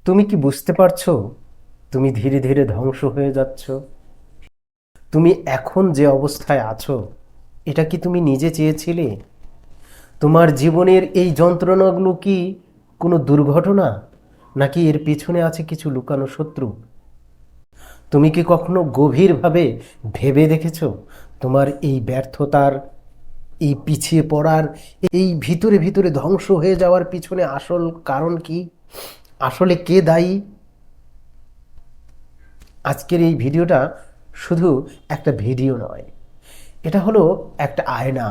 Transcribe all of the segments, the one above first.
তুমি কি বুঝতে পারছো তুমি ধীরে ধীরে ধ্বংস হয়ে যাচ্ছ? তুমি এখন যে অবস্থায় আছো, এটা কি তুমি নিজে চেয়েছিলে? তোমার জীবনের এই যন্ত্রণাগুলো কি কোনো দুর্ঘটনা, নাকি এর পিছনে আছে কিছু লুকানো শত্রু? তুমি কি কখনো গভীরভাবে ভেবে দেখেছো তোমার এই ব্যর্থতার, এই পিছিয়ে পড়ার, এই ভিতরে ভিতরে ধ্বংস হয়ে যাওয়ার পিছনে আসল কারণ কি? আসলে কে দায়ী? আজকের এই ভিডিওটা শুধু একটা ভিডিও নয়, এটা হলো একটা আয়না,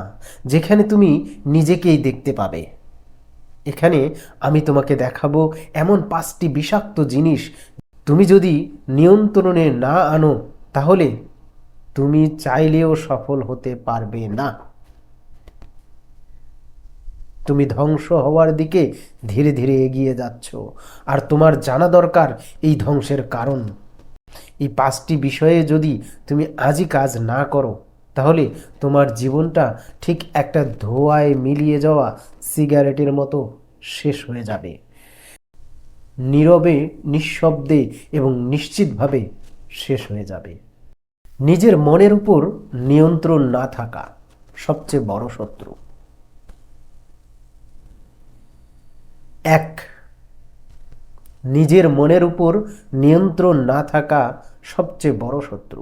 যেখানে তুমি নিজেকেই দেখতে পাবে। এখানে আমি তোমাকে দেখাবো এমন 5টি বিষাক্ত জিনিস, তুমি যদি নিয়ন্ত্রণে না আনো তাহলে তুমি চাইলেও সফল হতে পারবে না। তুমি ধ্বংস হওয়ার দিকে ধীরে ধীরে এগিয়ে যাচ্ছ, আর তোমার জানা দরকার এই ধ্বংসের কারণ। এই 5টি বিষয়ে যদি তুমি আজই কাজ না করো, তাহলে তোমার জীবনটা ঠিক একটা ধোঁয়ায় মিলিয়ে যাওয়া সিগারেটের মতো শেষ হয়ে যাবে। নীরবে, নিঃশব্দে এবং নিশ্চিতভাবে শেষ হয়ে যাবে। নিজের মনের উপর নিয়ন্ত্রণ না থাকা সবচেয়ে বড় শত্রু। 1, নিজের মনের উপর নিয়ন্ত্রণ না থাকা সবচেয়ে বড় শত্রু।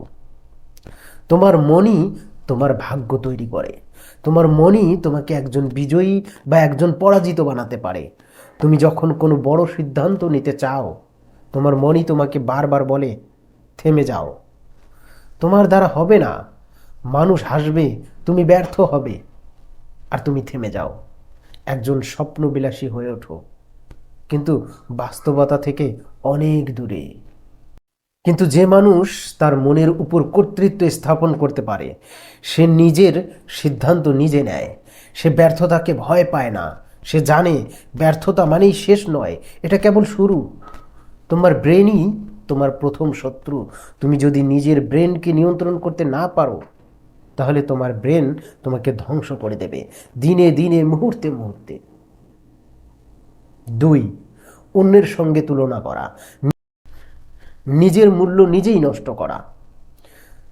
তোমার মনই তোমার ভাগ্য তৈরি করে। তোমার মনই তোমাকে একজন বিজয়ী বা একজন পরাজিত বানাতে পারে। তুমি যখন কোনো বড় সিদ্ধান্ত নিতে চাও, তোমার মনই তোমাকে বারবার বলে, থেমে যাও, তোমার দ্বারা হবে না, মানুষ হাসবে, তুমি ব্যর্থ হবে। আর তুমি থেমে যাও, একজন স্বপ্নবিলাসী হয়ে ওঠো, কিন্তু বাস্তবতা থেকে অনেক দূরে। কিন্তু যে মানুষ তার মনের উপর কর্তৃত্ব স্থাপন করতে পারে, সে নিজের সিদ্ধান্ত নিজে নেয়। সে ব্যর্থতাকে ভয় পায় না। সে জানে ব্যর্থতা মানেই শেষ নয়, এটা কেবল শুরু। তোমার ব্রেনই তোমার প্রথম শত্রু। তুমি যদি নিজের ব্রেনকে নিয়ন্ত্রণ করতে না পারো, তাহলে তোমার ব্রেন তোমাকে ধ্বংস করে দেবে দিনে দিনে, মুহূর্তে মুহূর্তে। 2, অন্যের সঙ্গে তুলনা করা, নিজের মূল্য নিজেই নষ্ট করা।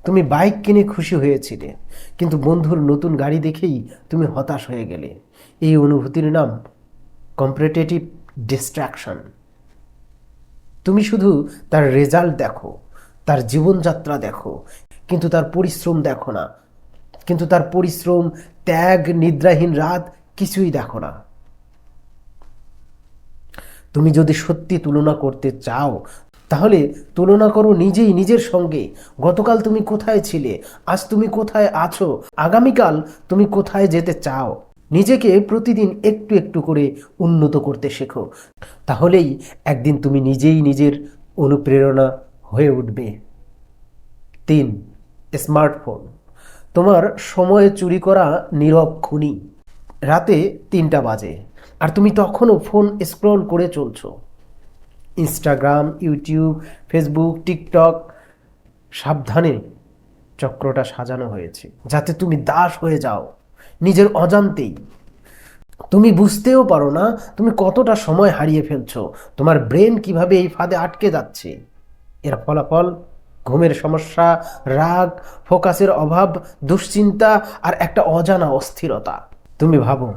তুমি বাইক কিনে খুশি হয়েছিলে, কিন্তু বন্ধুর নতুন গাড়ি দেখেই তুমি হতাশ হয়ে গেলে। এই অনুভূতির নাম কম্পারেটিভ ডিস্ট্রাকশন। তুমি শুধু তার রেজাল্ট দেখো, তার জীবনযাত্রা দেখো, কিন্তু তার পরিশ্রম দেখো না। কিন্তু তার পরিশ্রম, ত্যাগ, নিদ্রাহীন রাত কিছুই দেখো না। তুমি যদি সত্যি তুলনা করতে চাও, তাহলে তুলনা করো নিজেই নিজের সঙ্গে। গতকাল তুমি কোথায় ছিলে, আজ তুমি কোথায় আছো, আগামীকাল তুমি কোথায় যেতে চাও। নিজেকে প্রতিদিন একটু একটু করে উন্নত করতে শেখো, তাহলেই একদিন তুমি নিজেই নিজের অনুপ্রেরণা হয়ে উঠবে। 3, স্মার্টফোন তোমার সময় চুরি করা নীরব খুনি। রাতে 3টা বাজে, আর তুমি তখনও ফোন স্ক্রল করে চলছো। ইনস্টাগ্রাম, ইউটিউব, ফেসবুক, টিকটক, সাবধানে চক্রটা সাজানো হয়েছে যাতে তুমি দাস হয়ে যাও নিজের অজান্তেই। তুমি বুঝতেও পারো না তুমি কতটা সময় হারিয়ে ফেলছো। তোমার ব্রেন কিভাবে এই ফাঁদে আটকে যাচ্ছে। এর ফলাফল ঘুমের সমস্যা, রাগ, ফোকাসের অভাব, দুশ্চিন্তা আর একটা অজানা অস্থিরতা। তুমি ভাবো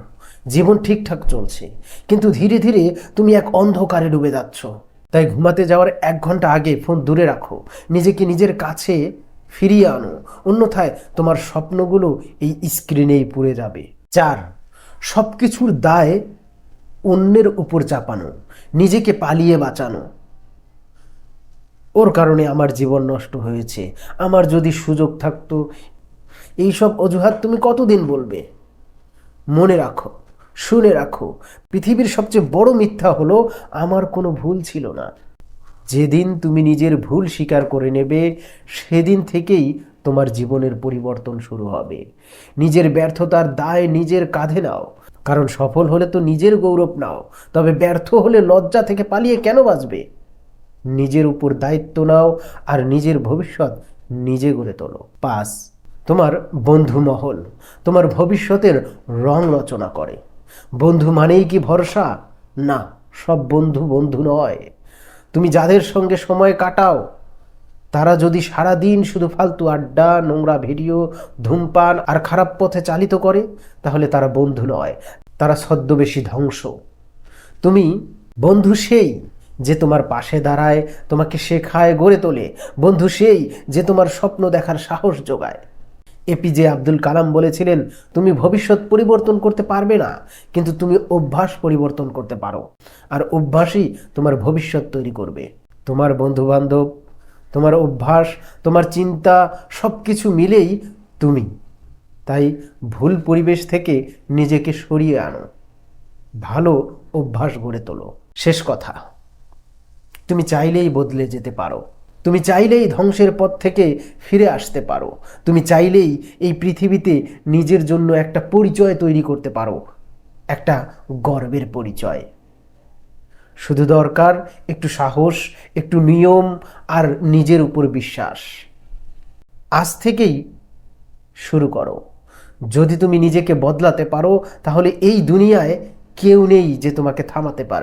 জীবন ঠিকঠাক চলছে, কিন্তু ধীরে ধীরে তুমি এক অন্ধকারে ডুবে যাচ্ছ। তাই ঘুমাতে যাওয়ার 1 ঘন্টা আগে ফোন দূরে রাখো, নিজেকে নিজের কাছে ফিরিয়ে আনো, অন্যথায় তোমার স্বপ্নগুলো এই স্ক্রিনেই পুড়ে যাবে। 4, সব কিছুর দায় অন্যের উপর চাপানো, নিজেকে পালিয়ে বাঁচানো। ওর কারণে আমার জীবন নষ্ট হয়েছে, আমার যদি সুযোগ থাকতো। এইসব অজুহাত তুমি কতদিন বলবে? মনে রাখো, শুনে রাখো, পৃথিবীর সবচেয়ে বড় মিথ্যা হলো আমার কোনো ভুল ছিল না। যেদিন তুমি নিজের ভুল স্বীকার করে নেবে, সেদিন থেকেই তোমার জীবনের পরিবর্তন শুরু হবে। নিজের ব্যর্থতার দায় নিজের কাঁধে নাও, কারণ সফল হলে তো নিজের গৌরব নাও, তবে ব্যর্থ হলে লজ্জা থেকে পালিয়ে কেন বাঁচবে? নিজের উপর দায়িত্ব নাও আর নিজের ভবিষ্যৎ নিজে গড়ে তোলো। 5, তোমার বন্ধু মহল তোমার ভবিষ্যতের রং রচনা করে। বন্ধু মানেই কি ভরসা? না, সব বন্ধু বন্ধু নয়। তুমি যাদের সঙ্গে সময় কাটাও তারা যদি সারাদিন শুধু ফালতু আড্ডা, নোংরা ভিডিও, ধূমপান আর খারাপ পথে চালিত করে, তাহলে তারা বন্ধু নয়, তারা ছদ্মবেশী ধ্বংস। তুমি বন্ধু সেই যে তোমার পাশে দাঁড়ায়, তোমাকে শেখায়, গড়ে তোলে। বন্ধু সেই যে তোমার স্বপ্ন দেখার সাহস যোগায়। এপিজে আব্দুল কালাম বলেছিলেন, তুমি ভবিষ্যৎ পরিবর্তন করতে পারবে না, কিন্তু তুমি অভ্যাস পরিবর্তন করতে পারো, আর অভ্যাসই তোমার ভবিষ্যৎ তৈরি করবে। তোমার বন্ধু বান্ধব, তোমার অভ্যাস, তোমার চিন্তা সব কিছু মিলেই তুমি। তাই ভুল পরিবেশ থেকে নিজেকে সরিয়ে আনো, ভালো অভ্যাস গড়ে তোলো। শেষ কথা, তুমি চাইলেই বদলে যেতে পারো। তুমি চাইলেই ধ্বংসের পথ থেকে ফিরে আসতে পারো। তুমি চাইলেই এই পৃথিবীতে নিজের জন্য একটা পরিচয় তৈরি করতে পারো, একটা গর্বের পরিচয়। শুধু দরকার একটু সাহস, একটু নিয়ম আর নিজের উপর বিশ্বাস। আজ থেকেই শুরু করো। যদি তুমি নিজেকে বদলাতে পারো, তাহলে এই দুনিয়ায় কেউ নেই যে তোমাকে থামাতে পারে।